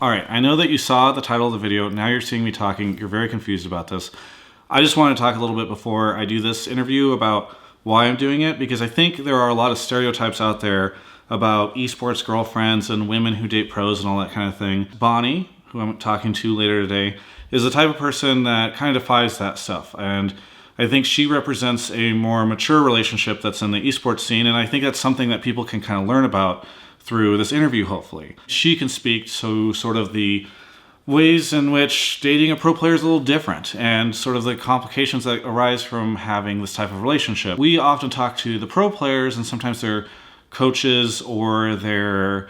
All right, I know that you saw the title of the video. Now you're seeing me talking. You're very confused about this. I just want to talk a little bit before I do this interview about why I'm doing it, because I think there are a lot of stereotypes out there about esports girlfriends and women who date pros and all that kind of thing. Bonnie, who I'm talking to later today, is the type of person that kind of defies that stuff. And I think she represents a more mature relationship that's in the esports scene, and I think that's something that people can kind of learn about through this interview, hopefully. She can speak to sort of the ways in which dating a pro player is a little different and sort of the complications that arise from having this type of relationship. We often talk to the pro players and sometimes their coaches or their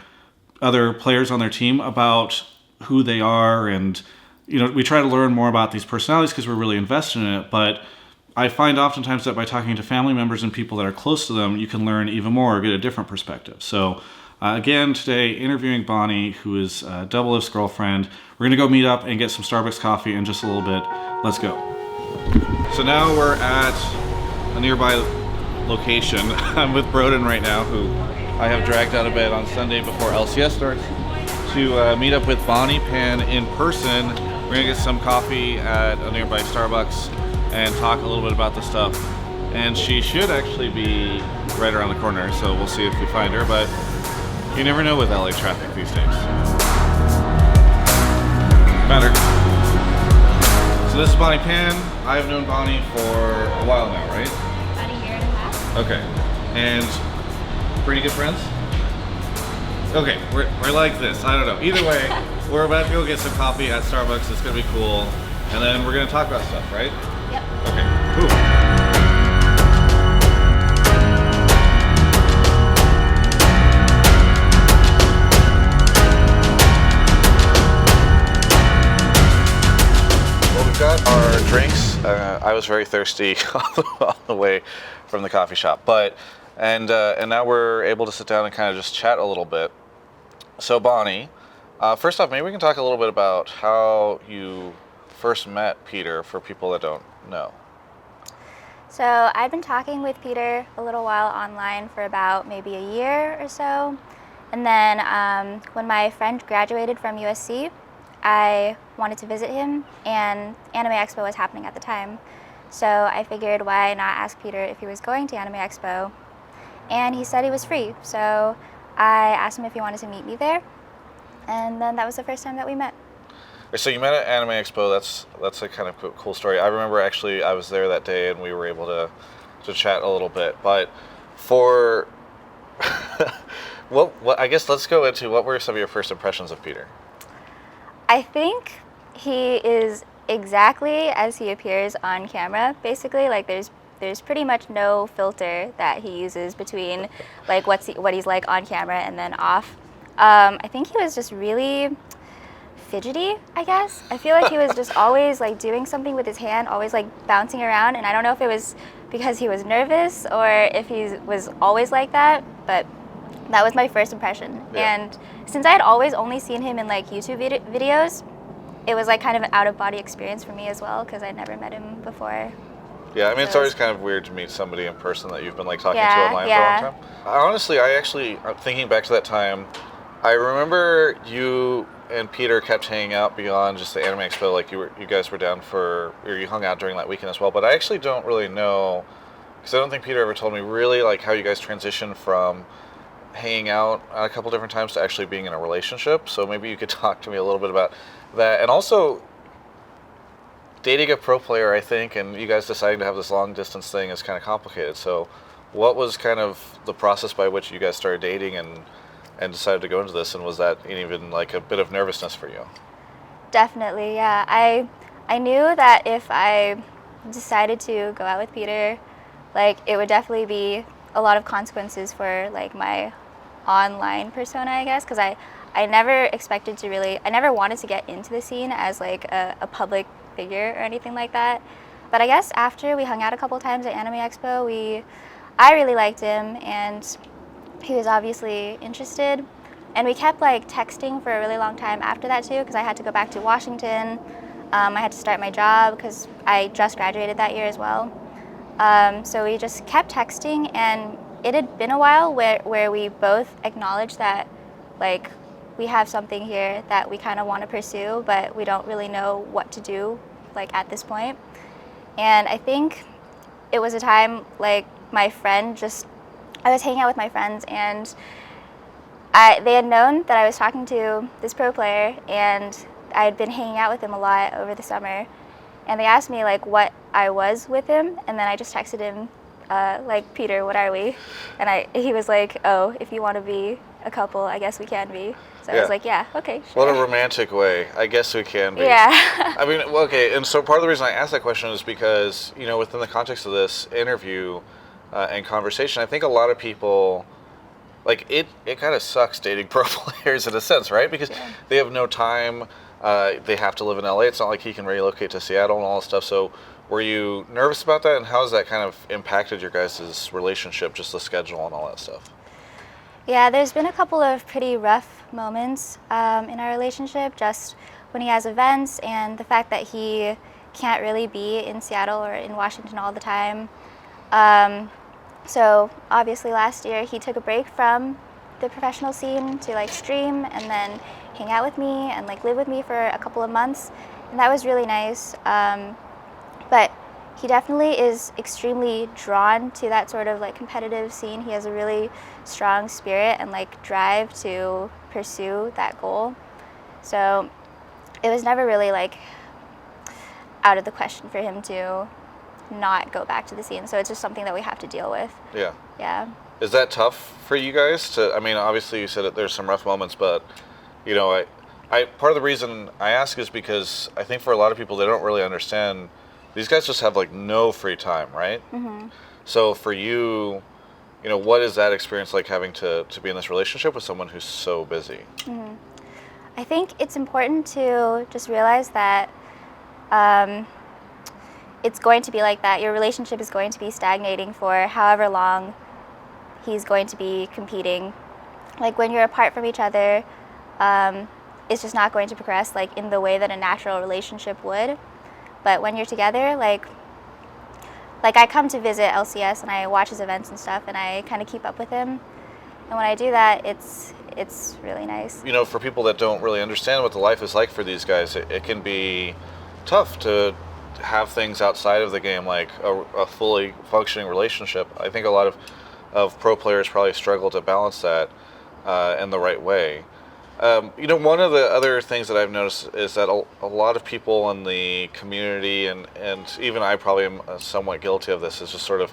other players on their team about who they are, and we try to learn more about these personalities because we're really invested in it. But I find oftentimes that by talking to family members and people that are close to them, you can learn even more or get a different perspective. So again, today, interviewing Bonnie, who is Doublelift's girlfriend. We're going to go meet up and get some Starbucks coffee in just a little bit. Let's go. So now we're at a nearby location. I'm with Broden right now, who I have dragged out of bed on Sunday before LCS starts, to meet up with Bonnie Pan in person. We're going to get some coffee at a nearby Starbucks and talk a little bit about the stuff. And she should actually be right around the corner, so we'll see if we find her. But you never know with LA traffic these days. Found her. So this is Bonnie Pan. I've known Bonnie for a while now, right? About a year and a half. Okay. And pretty good friends? Okay, we're like this. I don't know. Either way, we're about to go get some coffee at Starbucks. It's going to be cool. And then we're going to talk about stuff, right? Yep. Okay. Cool. Got our drinks. I was very thirsty on the way from the coffee shop, and now we're able to sit down and kind of just chat a little bit. So Bonnie, first off, maybe we can talk a little bit about how you first met Peter for people that don't know. So I'd been talking with Peter a little while online for about maybe a year or so, and then when my friend graduated from USC, I wanted to visit him, and Anime Expo was happening at the time. So I figured, why not ask Peter if he was going to Anime Expo? And he said he was free. So I asked him if he wanted to meet me there. And then that was the first time that we met. So you met at Anime Expo. That's a kind of cool story. I remember actually I was there that day and we were able to chat a little bit. But for what I guess let's go into what were some of your first impressions of Peter? I think he is exactly as he appears on camera. Basically, like there's pretty much no filter that he uses between like what he's like on camera and then off. I think he was just really fidgety, I guess. I feel like he was just always like doing something with his hand, always like bouncing around, and I don't know if it was because he was nervous or if he was always like that, but that was my first impression. Yeah. And since I had always only seen him in like YouTube videos, it was like kind of an out-of-body experience for me as well, because I'd never met him before. Yeah, I mean, it's always kind of weird to meet somebody in person that you've been like talking to online for a long time. Honestly, thinking back to that time, I remember you and Peter kept hanging out beyond just the Anime Expo. Like you guys were down or you hung out during that weekend as well. But I actually don't really know, because I don't think Peter ever told me really like how you guys transitioned from hanging out a couple different times to actually being in a relationship. So maybe you could talk to me a little bit about that. And also, dating a pro player, I think, and you guys deciding to have this long distance thing is kind of complicated. So what was kind of the process by which you guys started dating and decided to go into this? And was that even like a bit of nervousness for you? Definitely, yeah. I knew that if I decided to go out with Peter, like it would definitely be a lot of consequences for like my online persona, I guess, because I never expected to I never wanted to get into the scene as like a public figure or anything like that. But I guess after we hung out a couple times at Anime Expo, I really liked him and he was obviously interested. And we kept like texting for a really long time after that too, because I had to go back to Washington. I had to start my job because I just graduated that year as well. So we just kept texting, and it had been a while where we both acknowledged that like we have something here that we kind of want to pursue, but we don't really know what to do, like, at this point. And I think it was a time, like, I was hanging out with my friends, and they had known that I was talking to this pro player, and I had been hanging out with him a lot over the summer. And they asked me, like, what I was with him, and then I just texted him, like, Peter, what are we? And he was like, oh, if you want to be a couple, I guess we can be. So I was like, yeah, okay, sure. What a romantic way. I guess we can be. Yeah. I mean, well, okay, and so part of the reason I asked that question is because, you know, within the context of this interview and conversation, I think a lot of people, like, it kind of sucks dating pro players in a sense, right? Because they have no time. They have to live in LA. It's not like he can relocate to Seattle and all that stuff. So were you nervous about that? And how has that kind of impacted your guys' relationship, just the schedule and all that stuff? Yeah, there's been a couple of pretty rough moments in our relationship, just when he has events and the fact that he can't really be in Seattle or in Washington all the time. So obviously last year he took a break from the professional scene to, like, stream and then hang out with me and, like, live with me for a couple of months, and that was really nice. But he definitely is extremely drawn to that sort of, like, competitive scene. He has a really strong spirit and, like, drive to pursue that goal. So it was never really, like, out of the question for him to not go back to the scene. So it's just something that we have to deal with. Yeah. Yeah. Is that tough for you guys to, I mean, obviously you said that there's some rough moments, but, you know, I part of the reason I ask is because I think for a lot of people, they don't really understand. These guys just have, like, no free time, right? Mm-hmm. So for you, you know, what is that experience like, having to be in this relationship with someone who's so busy? Mm-hmm. I think it's important to just realize that it's going to be like that. Your relationship is going to be stagnating for however long he's going to be competing. Like, when you're apart from each other, it's just not going to progress, like, in the way that a natural relationship would. But when you're together, like I come to visit LCS and I watch his events and stuff, and I kind of keep up with him. And when I do that, it's really nice. You know, for people that don't really understand what the life is like for these guys, it can be tough to have things outside of the game, like a fully functioning relationship. I think a lot of pro players probably struggle to balance that in the right way. You know, one of the other things that I've noticed is that a lot of people in the community, and even I probably am somewhat guilty of this, is just sort of,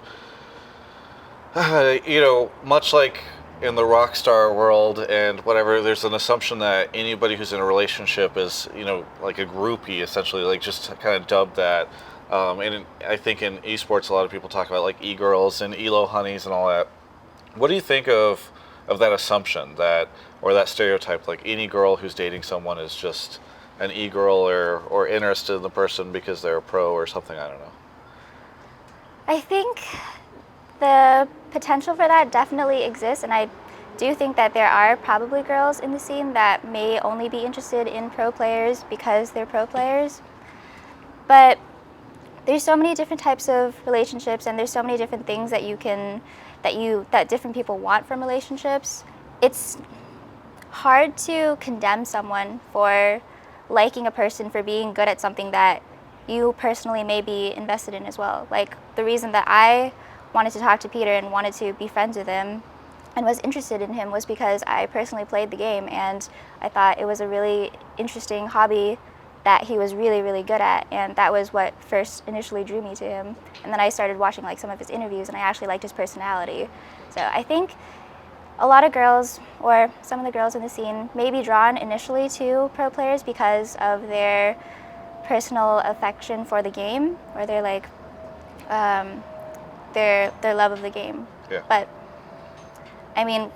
you know, much like in the rock star world and whatever, there's an assumption that anybody who's in a relationship is, you know, like a groupie, essentially, like, just kind of dubbed that. And I think in eSports, a lot of people talk about, like, e-girls and elo honeys and all that. What do you think of that assumption, that, or that stereotype, like any girl who's dating someone is just an e-girl or interested in the person because they're a pro or something? I don't know. I think the potential for that definitely exists, and I do think that there are probably girls in the scene that may only be interested in pro players because they're pro players. But there's so many different types of relationships, and there's so many different things that that different people want from relationships. It's hard to condemn someone for liking a person for being good at something that you personally may be invested in as well. Like, the reason that I wanted to talk to Peter and wanted to be friends with him and was interested in him was because I personally played the game, and I thought it was a really interesting hobby that he was really, really good at, and that was what first initially drew me to him. And then I started watching, like, some of his interviews, and I actually liked his personality. So I think a lot of girls, or some of the girls in the scene, may be drawn initially to pro players because of their personal affection for the game, or their, like, their love of the game. Yeah. But I mean,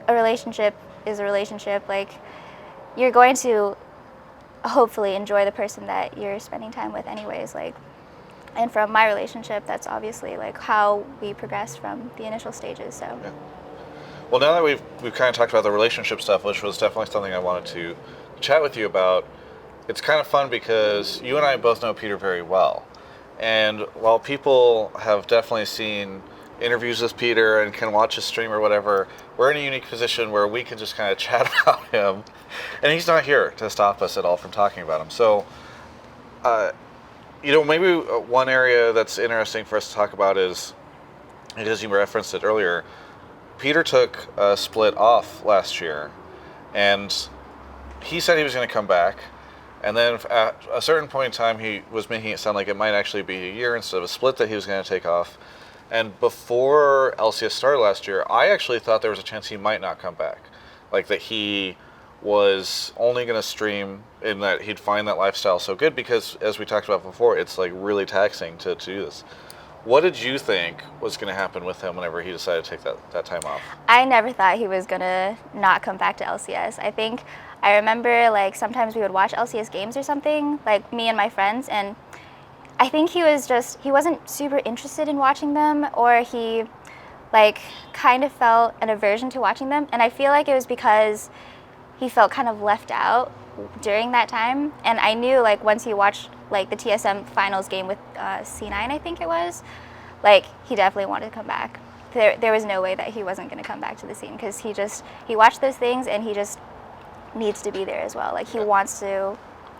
a relationship is a relationship. Like, you're going to hopefully enjoy the person that you're spending time with anyways. Like, and from my relationship, that's obviously, like, how we progressed from the initial stages. So yeah. Well, now that we've kind of talked about the relationship stuff, which was definitely something I wanted to chat with you about, it's kind of fun because you and I both know Peter very well. And while people have definitely seen interviews with Peter and can watch his stream or whatever, we're in a unique position where we can just kind of chat about him, and he's not here to stop us at all from talking about him. So, maybe one area that's interesting for us to talk about is, as you referenced it earlier, Peter took a split off last year, and he said he was going to come back, and then at a certain point in time, he was making it sound like it might actually be a year instead of a split that he was going to take off. And before LCS started last year, I actually thought there was a chance he might not come back. Like that he was only going to stream and that he'd find that lifestyle so good because, as we talked about before, it's like really taxing to do this. What did you think was going to happen with him whenever he decided to take that time off? I never thought he was going to not come back to LCS. I remember like sometimes we would watch LCS games or something, like me and my friends, and I think he wasn't super interested in watching them, or he like kind of felt an aversion to watching them. And I feel like it was because he felt kind of left out during that time. And I knew like once he watched like the TSM finals game with C9, I think it was, like he definitely wanted to come back. There was no way that he wasn't going to come back to the scene because he watched those things and he just needs to be there as well. Like he wants to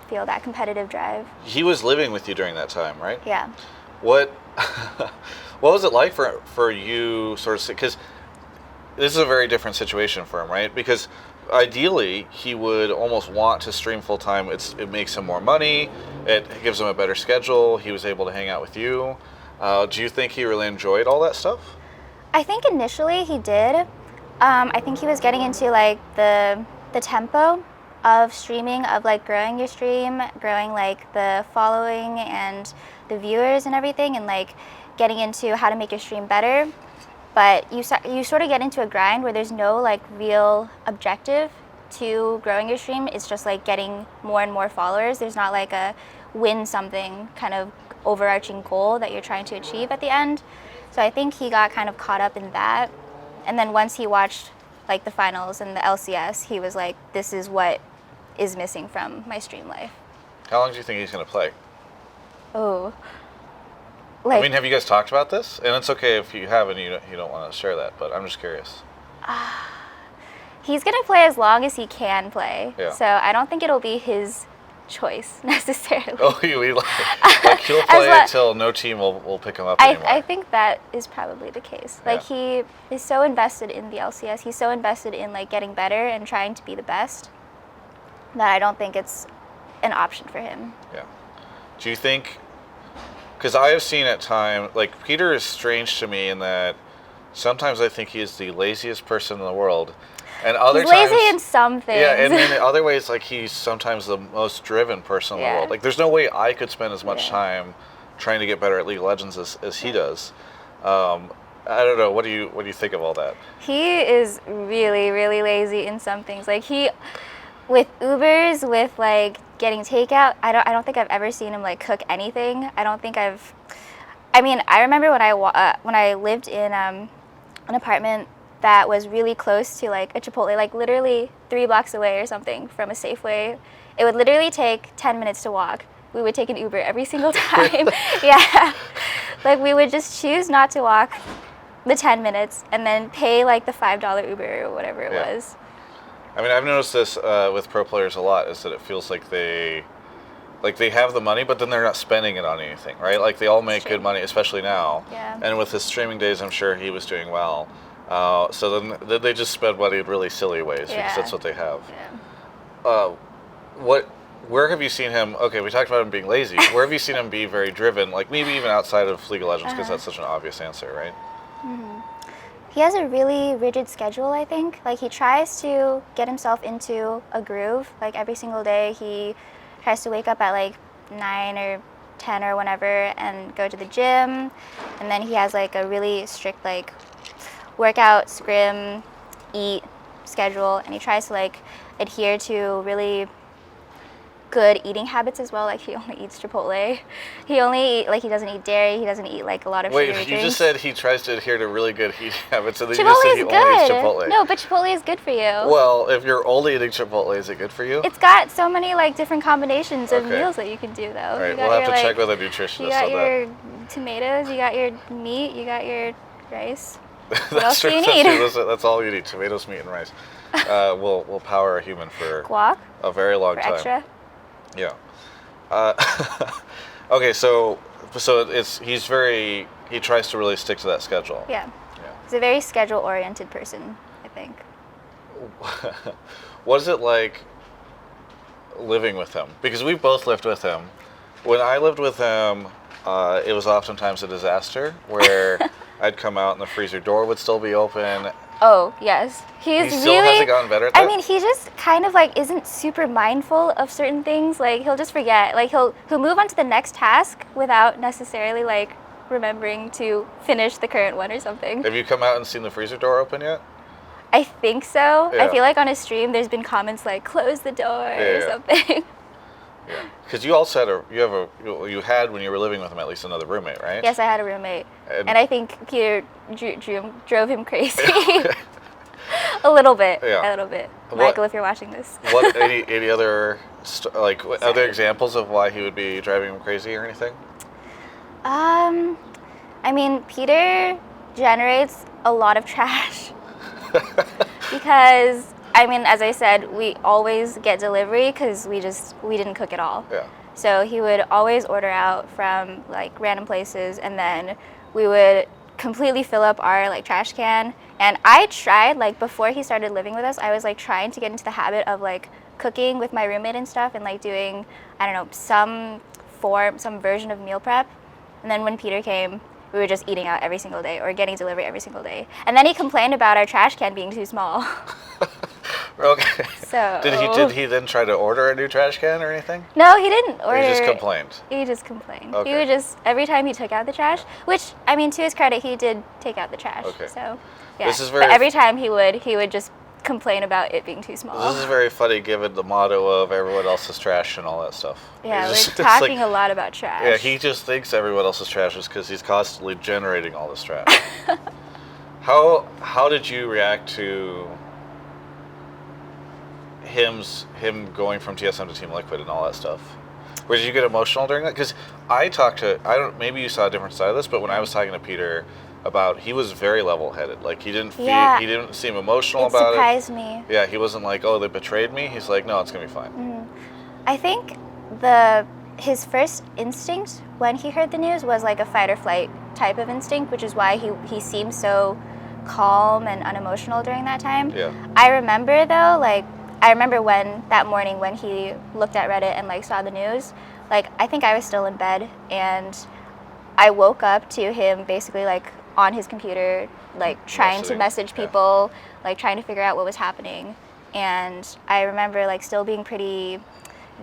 feel that competitive drive. He was living with you during that time, right? Yeah. What was it like for you, sort of, because this is a very different situation for him, right? Because ideally he would almost want to stream full time. It makes him more money, it gives him a better schedule, he was able to hang out with you. Do you think he really enjoyed all that stuff? I think initially he did. I think he was getting into like the tempo of streaming, of like growing your stream, growing like the following and the viewers and everything, and like getting into how to make your stream better. But you sort of get into a grind where there's no like real objective to growing your stream. It's just like getting more and more followers. There's not like a win something kind of overarching goal that you're trying to achieve at the end. So I think he got kind of caught up in that. And then once he watched like the finals and the LCS, he was like, this is what is missing from my stream life. How long do you think he's going to play? Oh. I mean, have you guys talked about this? And it's okay if you haven't, you don't want to share that, but I'm just curious. He's going to play as long as he can play. Yeah. So I don't think it'll be his choice necessarily. Oh, like he'll play until no team will pick him up anymore. I think that is probably the case. Like he is so invested in the LCS. He's so invested in like getting better and trying to be the best that I don't think it's an option for him. Yeah. Do you think, because I have seen at times, like Peter is strange to me in that sometimes I think he is the laziest person in the world. And other he's times, lazy in some things. Yeah, and in other ways, like he's sometimes the most driven person in the world. Like there's no way I could spend as much time trying to get better at League of Legends as he does. I don't know. What do you think of all that? He is really, really lazy in some things. Like with Ubers, with like getting takeout, I don't think I've ever seen him like cook anything. I remember when I lived in an apartment that was really close to like a Chipotle, like literally 3 blocks away or something from a Safeway. It would literally take 10 minutes to walk. We would take an Uber every single time. Yeah. Like we would just choose not to walk the 10 minutes and then pay like the $5 Uber or whatever it was. I mean, I've noticed this with pro players a lot, is that it feels like they have the money, but then they're not spending it on anything, right? Like they all make good money, especially now. Yeah. And with his streaming days, I'm sure he was doing well. So then they just spend money in really silly ways because that's what they have. Yeah. Where have you seen him? Okay, we talked about him being lazy. Where have you seen him be very driven? Like maybe even outside of League of Legends, because that's such an obvious answer, right? Mm-hmm. He has a really rigid schedule, I think. Like he tries to get himself into a groove. Like every single day, he tries to wake up at like 9 or 10 or whenever and go to the gym. And then he has like a really strict like workout, scrim, eat schedule, and he tries to like adhere to really good eating habits as well. Like he only eats Chipotle. He doesn't eat dairy. He doesn't eat like a lot of sugary drinks. Wait, you just said he tries to adhere to really good eating habits, and then you just said he only eats Chipotle. No, but Chipotle is good for you. Well, if you're only eating Chipotle, is it good for you? It's got so many like different combinations of meals that you can do though. All right, we'll have to check with a nutritionist on that. You got your tomatoes, you got your meat, you got your rice. What else do you That's need? true. That's all you need: tomatoes, meat, and rice. Will power a human for Guac a very long for time. extra. Yeah. Uh, okay, so he tries to really stick to that schedule. Yeah. Yeah. He's a very schedule-oriented person, I think. What is it like living with him? Because we both lived with him. When I lived with him, it was oftentimes a disaster where I'd come out and the freezer door would still be open. Oh, yes. He still hasn't gotten better at that? I mean, he just kind of like isn't super mindful of certain things. Like he'll just forget. Like he'll move on to the next task without necessarily like remembering to finish the current one or something. Have you come out and seen the freezer door open yet? I think so. Yeah. I feel like on his stream there's been comments like close the door or something. Yeah. Because you also you had when you were living with him at least another roommate, right? Yes, I had a roommate, and I think Peter drove him crazy. A little bit. Yeah. A little bit. Michael, if you're watching this. What any other other examples of why he would be driving him crazy or anything? I mean, Peter generates a lot of trash because, I mean, as I said, we always get delivery because we didn't cook at all. Yeah. So he would always order out from like random places, and then we would completely fill up our like trash can. And I tried, like before he started living with us, I was like trying to get into the habit of like cooking with my roommate and stuff, and like doing, I don't know, some version of meal prep. And then when Peter came, we were just eating out every single day or getting delivery every single day. And then he complained about our trash can being too small. Okay. So did he then try to order a new trash can or anything? No, he didn't order. Or he just complained. He just complained. Okay. He would just, every time he took out the trash, which I mean, to his credit, he did take out the trash. Okay. So yeah. This is very but every time he would just complain about it being too small. This is very funny given the motto of everyone else's trash and all that stuff. Yeah, It's we're talking a lot about trash. Yeah, he just thinks everyone else's trash is because he's constantly generating all this trash. How did you react to him going from TSM to Team Liquid and all that stuff? Or did you get emotional during that? Because maybe you saw a different side of this, but when I was talking to Peter about, he was very level-headed. Like he didn't seem emotional about it. It surprised me. Yeah, he wasn't like, oh, they betrayed me. He's like, no, it's gonna be fine. Mm-hmm. I think his first instinct when he heard the news was like a fight or flight type of instinct, which is why he seemed so calm and unemotional during that time. Yeah. I remember though, like I remember when that morning when he looked at Reddit and like saw the news, like I think I was still in bed and I woke up to him basically like on his computer, like trying to message people, like trying to figure out what was happening. And I remember like still being pretty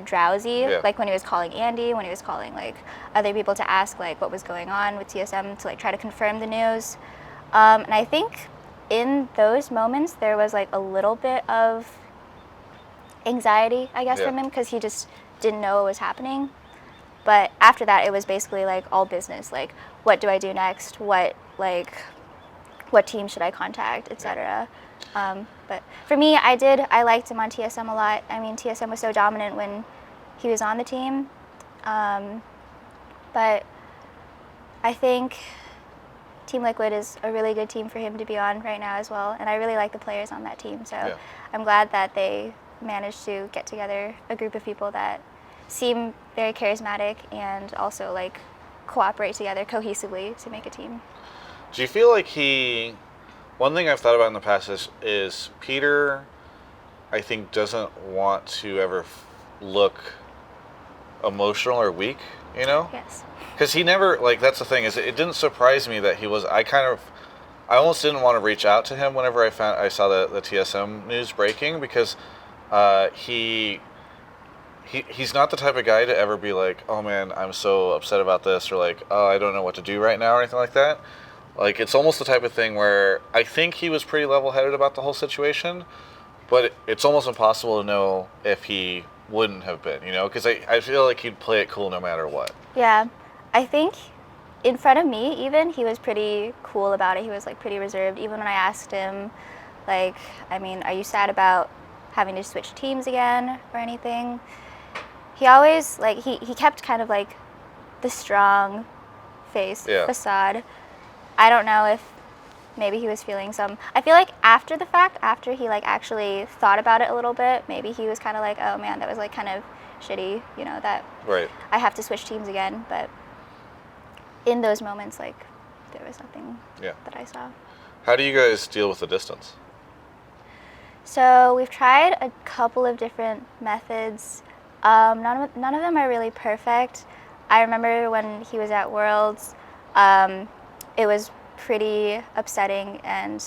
drowsy, like when he was calling Andy, when he was calling like other people to ask like what was going on with TSM to like try to confirm the news. And I think in those moments there was like a little bit of anxiety, I guess, from him because he just didn't know what was happening. But after that, it was basically like all business. Like, what do I do next? What team should I contact, etc. But for me, I liked him on TSM a lot. I mean, TSM was so dominant when he was on the team. But I think Team Liquid is a really good team for him to be on right now as well. And I really like the players on that team. So I'm glad that they managed to get together a group of people that seem very charismatic and also like cooperate together cohesively to make a team. Do you feel like one thing I've thought about in the past is Peter, I think, doesn't want to ever look emotional or weak, you know? Yes. Because he never, like, that's the thing, is it didn't surprise me that he was, I almost didn't want to reach out to him whenever I saw the TSM news breaking, because he's not the type of guy to ever be like, oh man, I'm so upset about this, or like, oh, I don't know what to do right now, or anything like that. Like, it's almost the type of thing where I think he was pretty level-headed about the whole situation, but it's almost impossible to know if he wouldn't have been, you know? Because I feel like he'd play it cool no matter what. Yeah. I think in front of me, even, he was pretty cool about it. He was, like, pretty reserved. Even when I asked him, like, I mean, are you sad about having to switch teams again or anything? He always, like, he kept kind of, like, the strong face facade. I don't know if maybe he was feeling some. I feel like after the fact, after he like actually thought about it a little bit, maybe he was kind of like, oh man, that was like kind of shitty, you know, that Right. I have to switch teams again. But in those moments, like, there was nothing that I saw. How do you guys deal with the distance? So we've tried a couple of different methods. None of them are really perfect. I remember when he was at Worlds, it was pretty upsetting and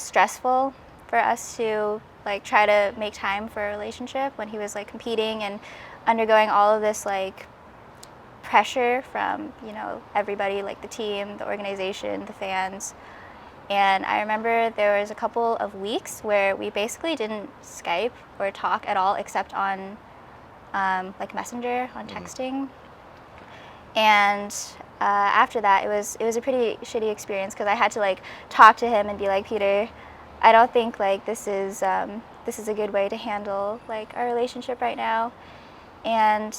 stressful for us to like try to make time for a relationship when he was like competing and undergoing all of this like pressure from, you know, everybody, like the team, the organization, the fans. And I remember there was a couple of weeks where we basically didn't Skype or talk at all except on like Messenger, on texting. And after that, it was a pretty shitty experience because I had to like talk to him and be like, Peter, I don't think like this is a good way to handle like our relationship right now. And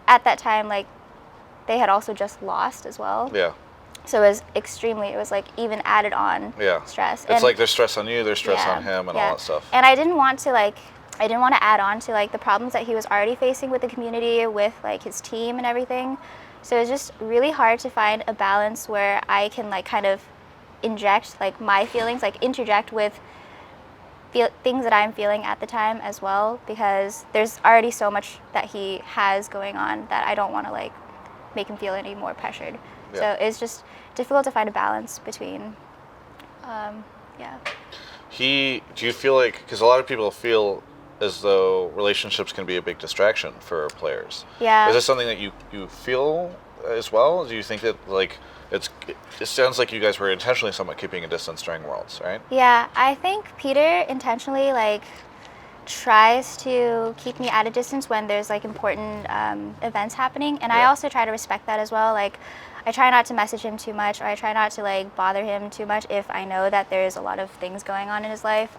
at that time, like they had also just lost as well. Yeah. So it was like even added on stress. It's like there's stress on you, there's stress on him and all that stuff. And I didn't want to add on to like the problems that he was already facing with the community, with like his team and everything. So it's just really hard to find a balance where I can like kind of inject like my feelings, like interject with things that I'm feeling at the time as well, because there's already so much that he has going on that I don't want to like make him feel any more pressured. Yeah. So it's just difficult to find a balance between, Do you feel like, because a lot of people feel as though relationships can be a big distraction for players. Yeah. Is this something that you feel as well? Do you think that like it sounds like you guys were intentionally somewhat keeping a distance during Worlds, right? Yeah, I think Peter intentionally like tries to keep me at a distance when there's like important events happening, and I also try to respect that as well. Like I try not to message him too much, or I try not to like bother him too much if I know that there's a lot of things going on in his life.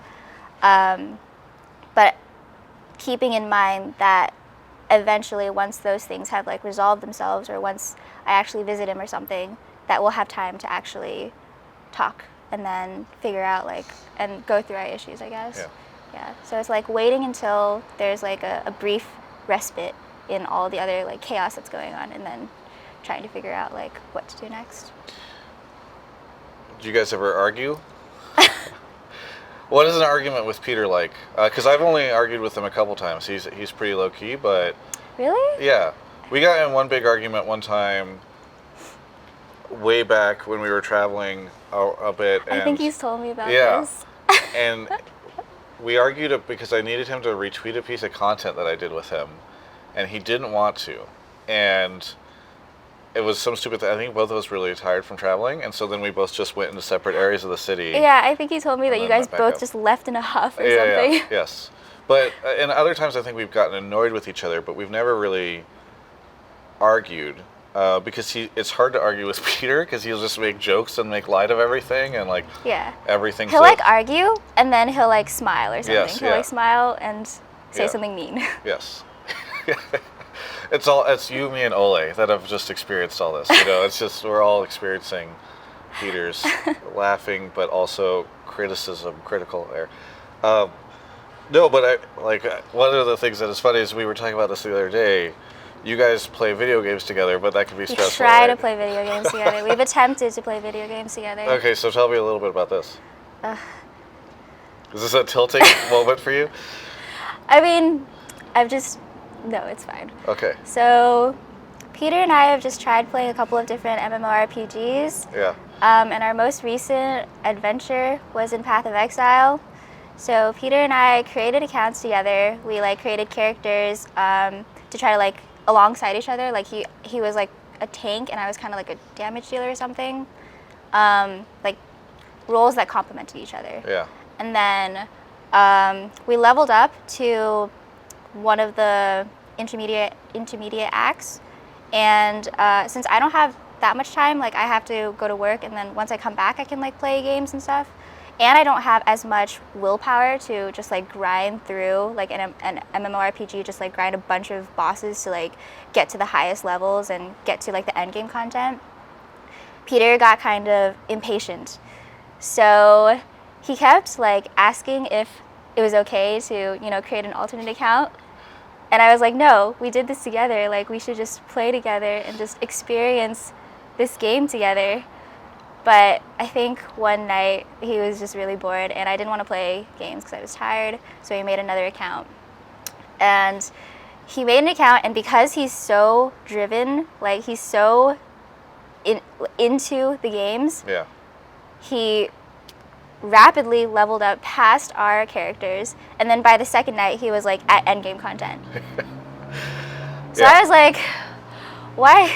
But keeping in mind that eventually once those things have like resolved themselves, or once I actually visit him or something, that we'll have time to actually talk and then figure out like and go through our issues, I guess. Yeah. So it's like waiting until there's like a brief respite in all the other like chaos that's going on, and then trying to figure out like what to do next. Do you guys ever argue? What is an argument with Peter like? Because I've only argued with him a couple times. He's pretty low key, but really? Yeah, we got in one big argument one time, way back when we were traveling a bit. And I think he's told me about this. And we argued because I needed him to retweet a piece of content that I did with him, and he didn't want to, and it was some stupid thing. I think both of us were really tired from traveling, and so then we both just went into separate areas of the city. Yeah, I think he told me that you guys both just left in a huff or something. Yeah, yes. But and other times I think we've gotten annoyed with each other, but we've never really argued because it's hard to argue with Peter because he'll just make jokes and make light of everything and like everything. He'll like argue and then he'll like smile or something. Yes, he'll like smile and say something mean. Yes. It's you, me, and Ole that have just experienced all this. You know, it's just we're all experiencing Peter's laughing, but also critical there. No, but one of the things that is funny is we were talking about this the other day. You guys play video games together, but that can be stressful. We try to play video games together. We've attempted to play video games together. Okay, so tell me a little bit about this. Is this a tilting moment for you? I mean, no, it's fine. Okay. So, Peter and I have just tried playing a couple of different MMORPGs. Yeah. And our most recent adventure was in Path of Exile. So Peter and I created accounts together. We like created characters to try to like alongside each other. Like he was like a tank and I was kind of like a damage dealer or something. Like roles that complemented each other. Yeah. And then we leveled up to one of the intermediate acts, and since I don't have that much time, like I have to go to work, and then once I come back I can like play games and stuff, and I don't have as much willpower to just like grind through like an MMORPG, just like grind a bunch of bosses to like get to the highest levels and get to like the end game content. Peter got kind of impatient. So he kept like asking if it was okay to, create an alternate account. And I was like, no, we did this together. Like, we should just play together and just experience this game together. But I think one night he was just really bored and I didn't want to play games because I was tired. So he made another account. And he made an account, and because he's so driven, like he's so into the games, Yeah. he rapidly leveled up past our characters, and then by the second night he was like at endgame content. So Yeah. I was like, why?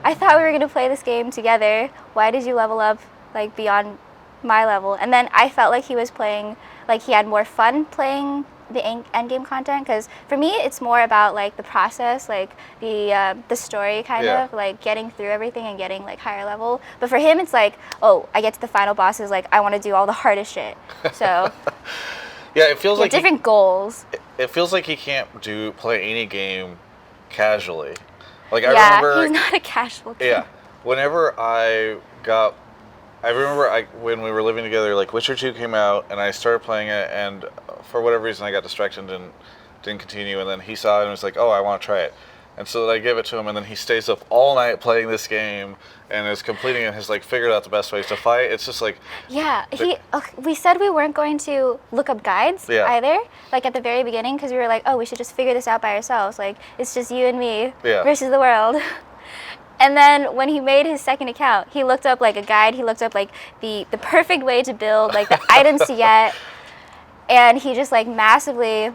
I thought we were gonna play this game together. Why did you level up like beyond my level? And then I felt like he was playing, like he had more fun playing the endgame content, because for me it's more about like the process, like the story kind of like getting through everything and getting like higher level. But for him it's like, oh, I get to the final bosses, like I want to do all the hardest shit. So Yeah, it feels like different goals. It feels like he can't play any game casually. Like I Yeah, remember, he's not a casual kid. yeah, whenever I remember when we were living together, like Witcher 2 came out, and I started playing it, and for whatever reason I got distracted and didn't continue, and then he saw it and was like, oh, I want to try it. And so I gave it to him, and then he stays up all night playing this game and is completing it and has like figured out the best ways to fight. It's just like, yeah, we said we weren't going to look up guides either, like at the very beginning, because we were like, oh, we should just figure this out by ourselves. Like, it's just you and me versus the world. And then when he made his second account, he looked up like a guide. He looked up like the perfect way to build, like the items to get. And he just like massively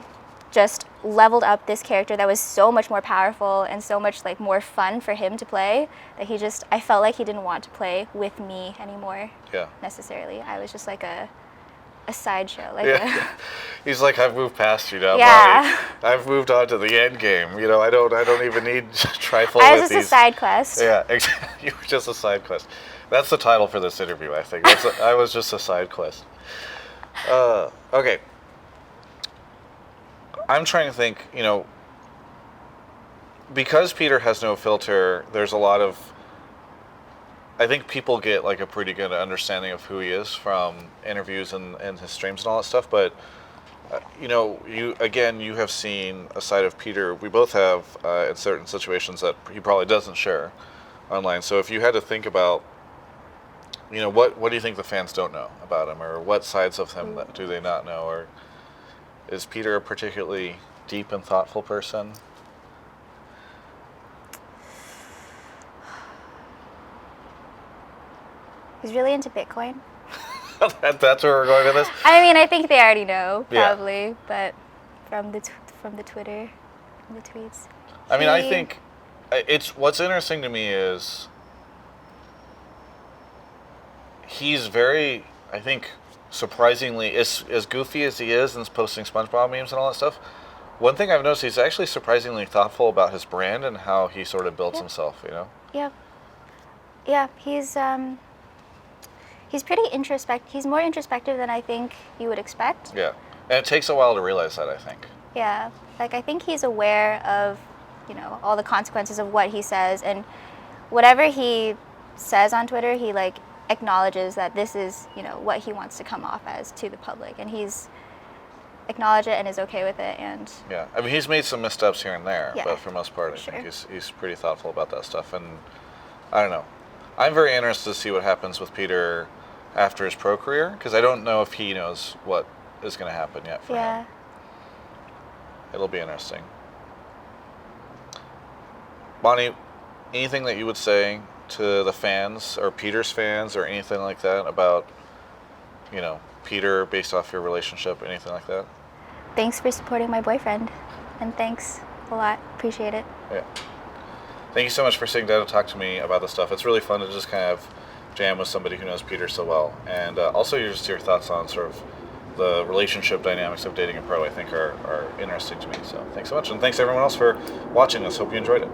just leveled up this character that was so much more powerful and so much like more fun for him to play, that I felt like he didn't want to play with me anymore. Yeah. Necessarily. I was just like a sideshow. Like he's like, I've moved past you now. Yeah. Buddy. I've moved on to the end game. I don't even need trifle I was with just these. a side quest. Yeah, exactly. You were just a side quest. That's the title for this interview, I think. I was just a side quest. Okay. I'm trying to think, because Peter has no filter, there's a lot of, I think people get like a pretty good understanding of who he is from interviews and his streams and all that stuff. But, you have seen a side of Peter we both have in certain situations that he probably doesn't share online. So if you had to think about, what do you think the fans don't know about him, or what sides of him do they not know, or is Peter a particularly deep and thoughtful person? He's really into Bitcoin. That's where we're going with this? I mean, I think they already know, probably, but from the Twitter, from the tweets. I mean, I think what's interesting to me is he's very, I think, surprisingly, as goofy as he is and posting SpongeBob memes and all that stuff, one thing I've noticed, he's actually surprisingly thoughtful about his brand and how he sort of builds himself, Yeah. Yeah, he's pretty introspective. He's more introspective than I think you would expect. Yeah. And it takes a while to realize that, I think. Yeah. Like, I think he's aware of, all the consequences of what he says, and whatever he says on Twitter, he like acknowledges that this is, what he wants to come off as to the public, and he's acknowledged it and is okay with it. And yeah, I mean, he's made some missteps here and there, Yeah, but for the most part, I sure. think he's pretty thoughtful about that stuff. And I don't know, I'm very interested to see what happens with Peter after his pro career, because I don't know if he knows what is going to happen yet for him. It'll be interesting. Bonnie, anything that you would say to the fans or Peter's fans or anything like that about, Peter based off your relationship, anything like that? Thanks for supporting my boyfriend, and thanks a lot. Appreciate it. Yeah. Thank you so much for sitting down to talk to me about this stuff. It's really fun to just kind of jam with somebody who knows Peter so well. And also your thoughts on sort of the relationship dynamics of dating a pro, I think are interesting to me. So thanks so much. And thanks everyone else for watching this. Hope you enjoyed it.